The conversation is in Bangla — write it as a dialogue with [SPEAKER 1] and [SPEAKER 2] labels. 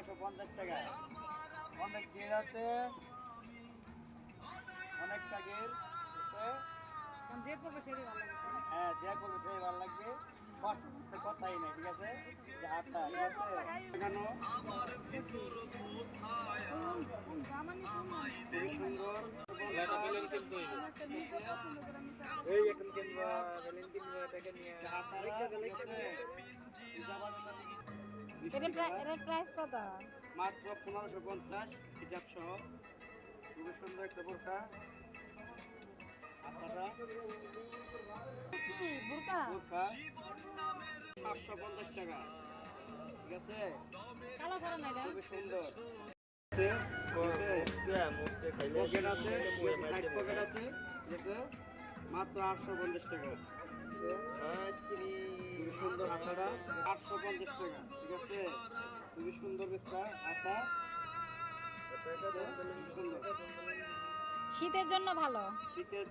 [SPEAKER 1] 950 টাকা। অনেক গের আছে, অনেকটা গের আছে।
[SPEAKER 2] যে করবে সেটাই ভালো লাগবে।
[SPEAKER 1] হ্যাঁ, যে করবে সেই ভালো লাগবে। কথাই নেই, ঠিক আছে? যে হাটটা ঠিক আছে এখানো খুবই সুন্দর।
[SPEAKER 3] এই এখন কিনবা বেলুন কিনবা টাকা নিয়ে
[SPEAKER 2] এটার প্রাইস কত?
[SPEAKER 1] মাত্র 1550 হিজাব সহ। খুবই সুন্দর একটা বোরকা। আপনারা
[SPEAKER 2] কি বুরকা?
[SPEAKER 1] বোরকা 750 টাকা, ঠিক আছে?
[SPEAKER 2] কালো ধরো না এটা।
[SPEAKER 1] খুবই সুন্দর পকেট আছে, সাইড পকেট আছে, ঠিক আছে? মাত্র 850 টাকা, ঠিক আছে? খুবই সুন্দর হাতাটা 850 টাকা, ঠিক আছে? খুবই সুন্দর একটা হাতা, সুন্দর।
[SPEAKER 2] শীতের জন্য ভালো।
[SPEAKER 1] শীতের